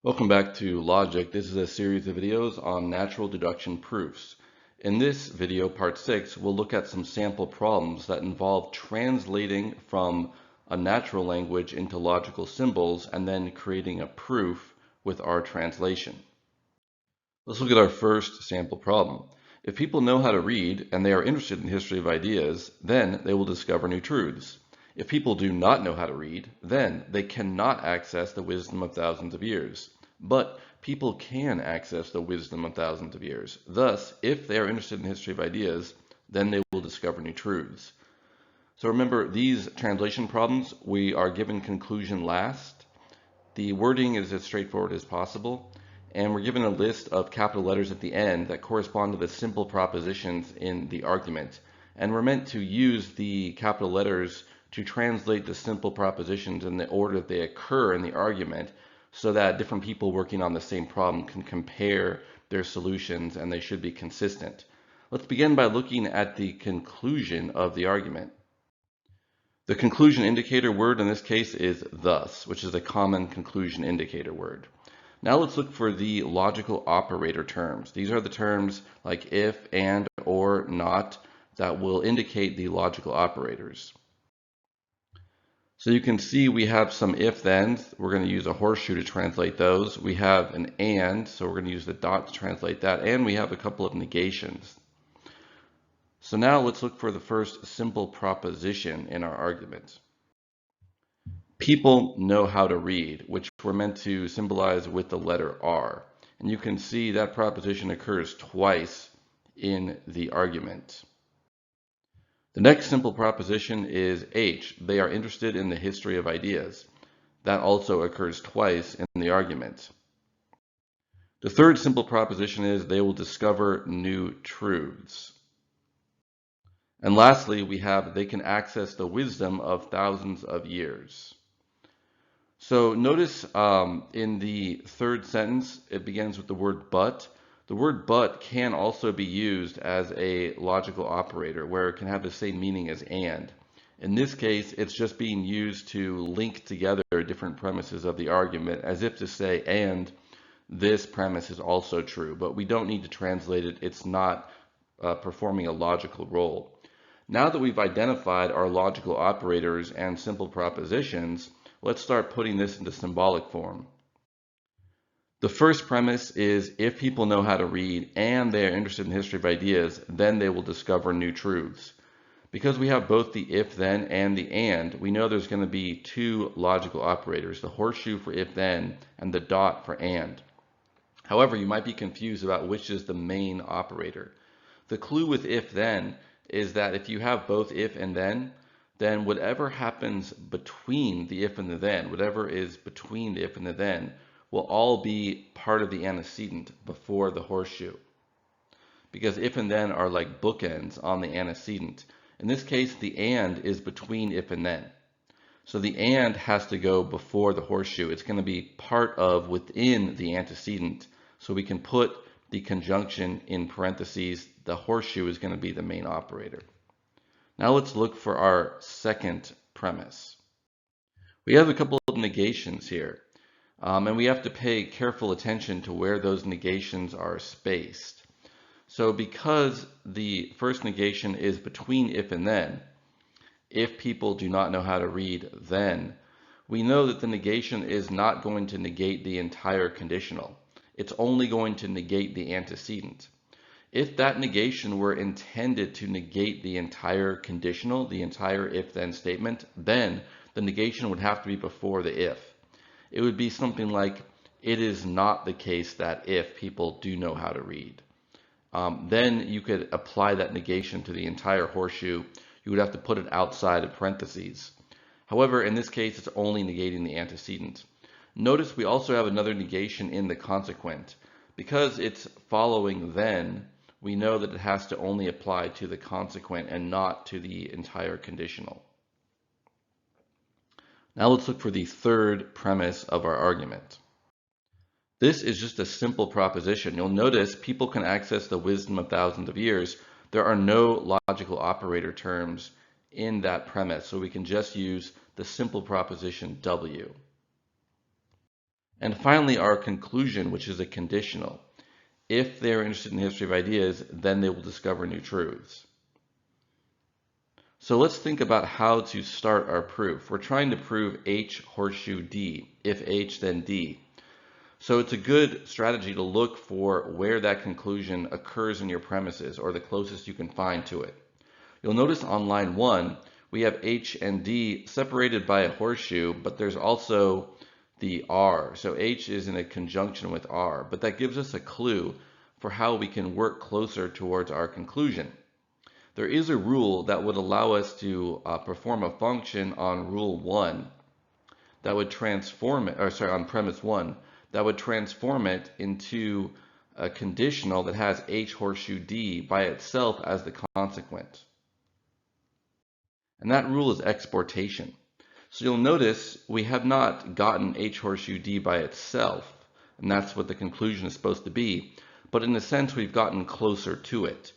Welcome back to Logic. This is a series of videos on natural deduction proofs. In this video, part 6, we'll look at some sample problems that involve translating from a natural language into logical symbols and then creating a proof with our translation. Let's look at our first sample problem. If people know how to read and they are interested in the history of ideas, then they will discover new truths. If people do not know how to read, then they cannot access the wisdom of thousands of years. But people can access the wisdom of thousands of years. Thus, if they are interested in the history of ideas, then they will discover new truths. So remember, these translation problems, we are given conclusion last. The wording is as straightforward as possible, and we're given a list of capital letters at the end that correspond to the simple propositions in the argument. And we're meant to use the capital letters to translate the simple propositions in the order that they occur in the argument, so that different people working on the same problem can compare their solutions and they should be consistent. Let's begin by looking at the conclusion of the argument. The conclusion indicator word in this case is thus, which is a common conclusion indicator word. Now let's look for the logical operator terms. These are the terms like if, and, or, not that will indicate the logical operators. So you can see we have some if-thens. We're going to use a horseshoe to translate those. We have an and, so we're going to use the dot to translate that. And we have a couple of negations. So now let's look for the first simple proposition in our argument. People know how to read, which we're meant to symbolize with the letter R. And you can see that proposition occurs twice in the argument. The next simple proposition is H. They are interested in the history of ideas. That also occurs twice in the argument. The third simple proposition is they will discover new truths. And lastly, we have they can access the wisdom of thousands of years. So notice in the third sentence, it begins with the word but. The word but can also be used as a logical operator where it can have the same meaning as and. In this case, it's just being used to link together different premises of the argument as if to say, and this premise is also true, but we don't need to translate it. It's not performing a logical role. Now that we've identified our logical operators and simple propositions, let's start putting this into symbolic form. The first premise is if people know how to read and they are interested in the history of ideas, then they will discover new truths. Because we have both the if then and the and, we know there's going to be two logical operators, the horseshoe for if then and the dot for and. However, you might be confused about which is the main operator. The clue with if then is that if you have both if and then whatever happens between the if and the then, whatever is between the if and the then, will all be part of the antecedent before the horseshoe. Because if and then are like bookends on the antecedent. In this case, the and is between if and then. So the and has to go before the horseshoe. It's going to be part of within the antecedent. So we can put the conjunction in parentheses. The horseshoe is going to be the main operator. Now let's look for our second premise. We have a couple of negations here. And we have to pay careful attention to where those negations are spaced. So because the first negation is between if and then, if people do not know how to read then, we know that the negation is not going to negate the entire conditional. It's only going to negate the antecedent. If that negation were intended to negate the entire conditional, the entire if-then statement, then the negation would have to be before the if. It would be something like, it is not the case that if people do know how to read. Then you could apply that negation to the entire horseshoe. You would have to put it outside of parentheses. However, in this case, it's only negating the antecedent. Notice we also have another negation in the consequent. Because it's following then, we know that it has to only apply to the consequent and not to the entire conditional. Now let's look for the third premise of our argument. This is just a simple proposition. You'll notice people can access the wisdom of thousands of years. There are no logical operator terms in that premise, so we can just use the simple proposition W. And finally, our conclusion, which is a conditional. If they're interested in the history of ideas, then they will discover new truths. So let's think about how to start our proof. We're trying to prove H horseshoe D. If H, then D. So it's a good strategy to look for where that conclusion occurs in your premises, or the closest you can find to it. You'll notice on line 1, we have H and D separated by a horseshoe, but there's also the R. So H is in a conjunction with R, but that gives us a clue for how we can work closer towards our conclusion. There is a rule that would allow us to perform a function on rule 1 that would transform it, or sorry, on premise 1, that would transform it into a conditional that has H horseshoe D by itself as the consequent. And that rule is exportation. So you'll notice we have not gotten H horseshoe D by itself, and that's what the conclusion is supposed to be. But in a sense, we've gotten closer to it.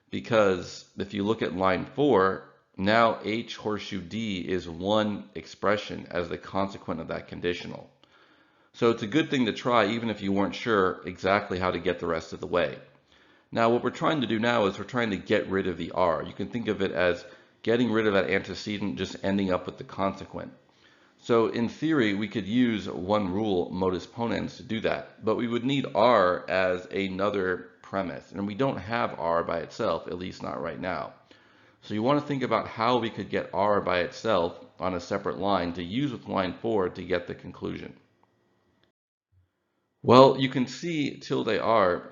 Because if you look at line 4, now H horseshoe D is one expression as the consequent of that conditional. So it's a good thing to try even if you weren't sure exactly how to get the rest of the way. Now what we're trying to do now is we're trying to get rid of the R. You can think of it as getting rid of that antecedent, just ending up with the consequent. So in theory, we could use one rule, modus ponens, to do that, but we would need R as another premise, and we don't have R by itself, at least not right now. So you want to think about how we could get R by itself on a separate line to use with line 4 to get the conclusion. Well, you can see tilde R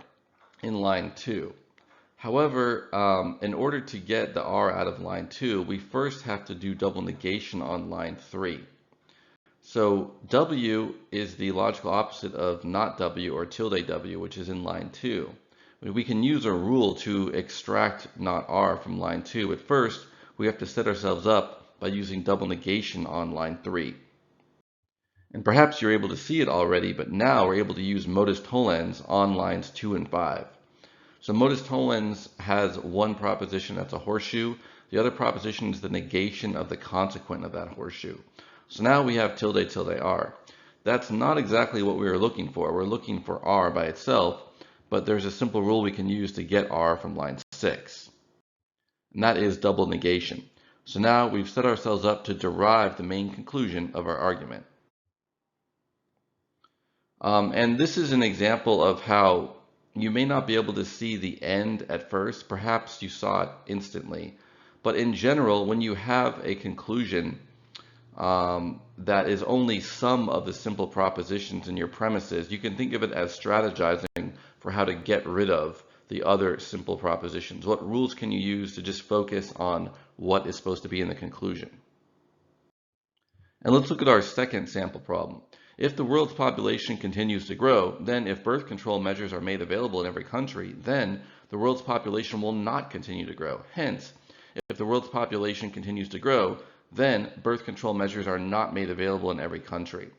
in line 2. However, in order to get the R out of line 2, we first have to do double negation on line 3. So W is the logical opposite of not W, or tilde W, which is in line 2. We can use a rule to extract not R from line 2, but first we have to set ourselves up by using double negation on line 3. And perhaps you're able to see it already, but now we're able to use modus tollens on lines 2 and 5. So modus tollens has one proposition that's a horseshoe. The other proposition is the negation of the consequent of that horseshoe. So now we have tilde tilde R. That's not exactly what we were looking for. We're looking for R by itself, but there's a simple rule we can use to get R from line 6. And that is double negation. So now we've set ourselves up to derive the main conclusion of our argument. And this is an example of how you may not be able to see the end at first. Perhaps you saw it instantly. But in general, when you have a conclusion that is only some of the simple propositions in your premises, you can think of it as strategizing for how to get rid of the other simple propositions. What rules can you use to just focus on what is supposed to be in the conclusion? And let's look at our second sample problem. If the world's population continues to grow, then if birth control measures are made available in every country, then the world's population will not continue to grow. Hence, if the world's population continues to grow, then birth control measures are not made available in every country.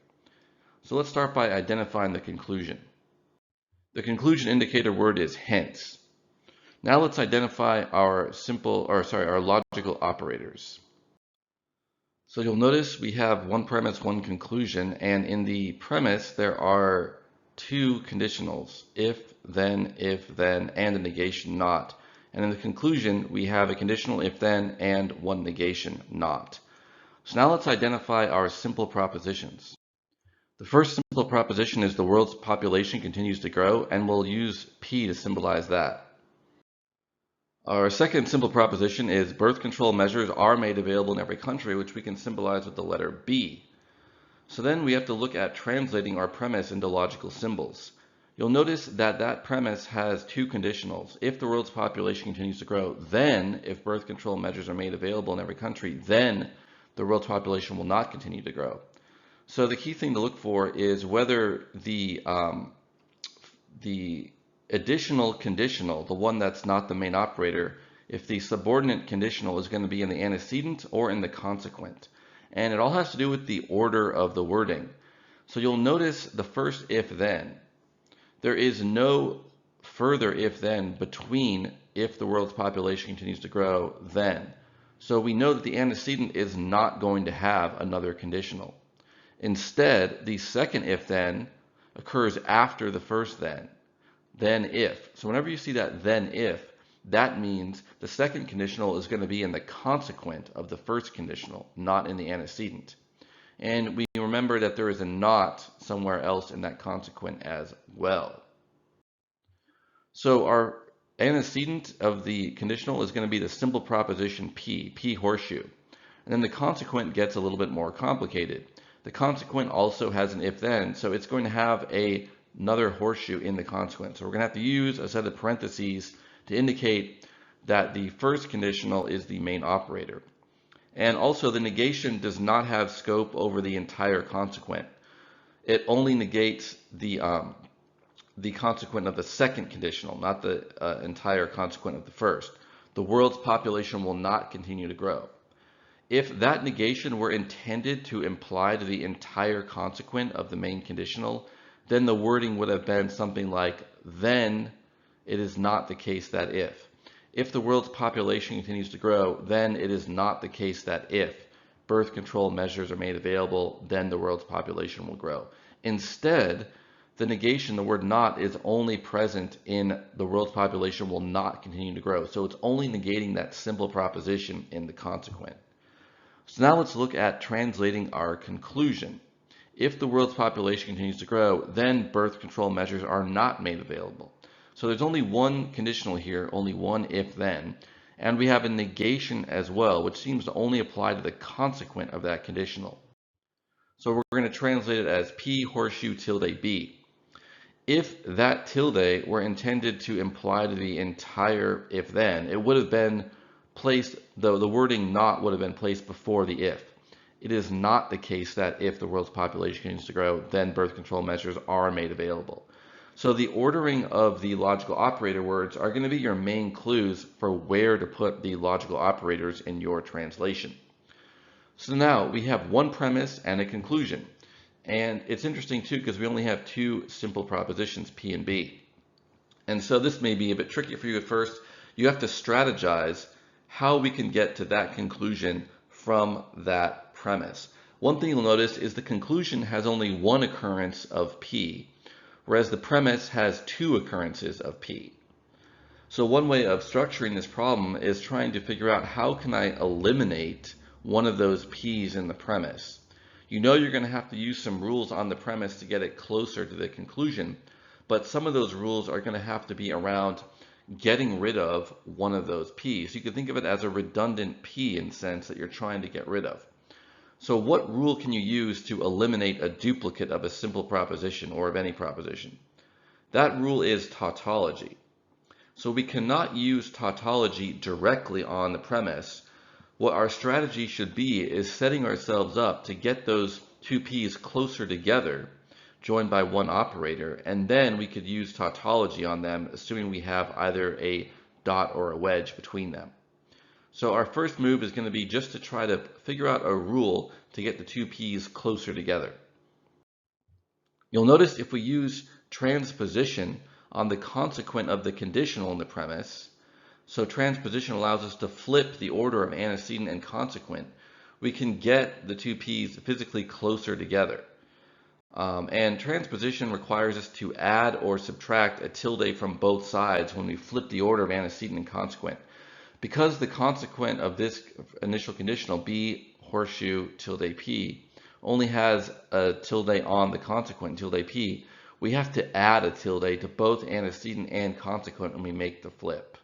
So let's start by identifying the conclusion. The conclusion indicator word is hence. Now let's identify our logical operators. So you'll notice we have one premise, one conclusion, and in the premise there are two conditionals, if, then, and a negation not. And in the conclusion we have a conditional if, then, and one negation not. So now let's identify our simple propositions. The first simple proposition is the world's population continues to grow, and we'll use P to symbolize that. Our second simple proposition is birth control measures are made available in every country, which we can symbolize with the letter B. So then we have to look at translating our premise into logical symbols. You'll notice that that premise has two conditionals. If the world's population continues to grow, then if birth control measures are made available in every country, then the world's population will not continue to grow. So the key thing to look for is whether the additional conditional, the one that's not the main operator, if the subordinate conditional is going to be in the antecedent or in the consequent. And it all has to do with the order of the wording. So you'll notice the first if-then. There is no further if-then between if the world's population continues to grow, then. So we know that the antecedent is not going to have another conditional. Instead, the second if then occurs after the first then if. So whenever you see that then if, that means the second conditional is going to be in the consequent of the first conditional, not in the antecedent. And we remember that there is a not somewhere else in that consequent as well. So our antecedent of the conditional is going to be the simple proposition P horseshoe. And then the consequent gets a little bit more complicated. The consequent also has an if then, so it's going to have another horseshoe in the consequent. So we're going to have to use a set of parentheses to indicate that the first conditional is the main operator. And also the negation does not have scope over the entire consequent. It only negates the consequent of the second conditional, not the entire consequent of the first. The world's population will not continue to grow. If that negation were intended to imply to the entire consequent of the main conditional, then the wording would have been something like, then it is not the case that if. If the world's population continues to grow, then it is not the case that if birth control measures are made available, then the world's population will grow. Instead, the negation, the word not, is only present in the world's population will not continue to grow. So it's only negating that simple proposition in the consequent. So now let's look at translating our conclusion. If the world's population continues to grow, then birth control measures are not made available. So there's only one conditional here, only one if then, and we have a negation as well, which seems to only apply to the consequent of that conditional. So we're going to translate it as P horseshoe tilde B. If that tilde were intended to imply to the entire if then, it would have been placed, the wording not would have been placed before the if. It is not the case that if the world's population continues to grow, then birth control measures are made available. So the ordering of the logical operator words are going to be your main clues for where to put the logical operators in your translation. So now we have one premise and a conclusion. And it's interesting too because we only have two simple propositions, P and B. And so this may be a bit tricky for you at first. You have to strategize how we can get to that conclusion from that premise. One thing you'll notice is the conclusion has only one occurrence of P, whereas the premise has two occurrences of P. So one way of structuring this problem is trying to figure out how can I eliminate one of those P's in the premise. You know you're going to have to use some rules on the premise to get it closer to the conclusion, but some of those rules are going to have to be around getting rid of one of those P's. You can think of it as a redundant P in the sense that you're trying to get rid of. So what rule can you use to eliminate a duplicate of a simple proposition or of any proposition? That rule is tautology. So we cannot use tautology directly on the premise. What our strategy should be is setting ourselves up to get those two P's closer together, joined by one operator, and then we could use tautology on them, assuming we have either a dot or a wedge between them. So our first move is going to be just to try to figure out a rule to get the two P's closer together. You'll notice if we use transposition on the consequent of the conditional in the premise, so transposition allows us to flip the order of antecedent and consequent, we can get the two P's physically closer together. And transposition requires us to add or subtract a tilde from both sides when we flip the order of antecedent and consequent. Because the consequent of this initial conditional, B horseshoe tilde P, only has a tilde on the consequent, tilde P, we have to add a tilde to both antecedent and consequent when we make the flip.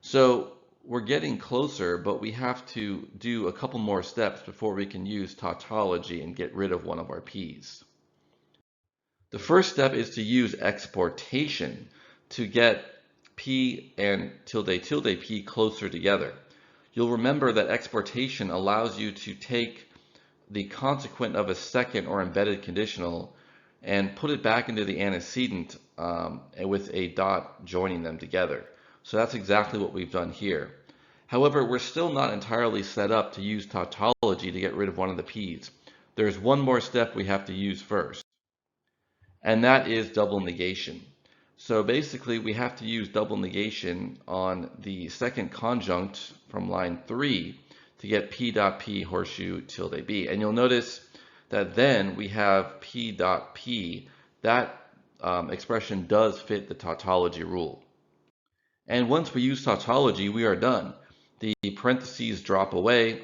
So we're getting closer, but we have to do a couple more steps before we can use tautology and get rid of one of our P's. The first step is to use exportation to get P and tilde tilde P closer together. You'll remember that exportation allows you to take the consequent of a second or embedded conditional and put it back into the antecedent with a dot joining them together. So that's exactly what we've done here. However, we're still not entirely set up to use tautology to get rid of one of the P's. There's one more step we have to use first, and that is double negation. So basically we have to use double negation on the second conjunct from line 3 to get P dot P horseshoe tilde B. And you'll notice that then we have P dot P, that expression does fit the tautology rule. And once we use tautology, we are done. The parentheses drop away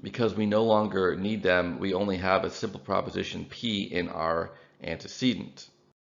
because we no longer need them. We only have a simple proposition P in our antecedent.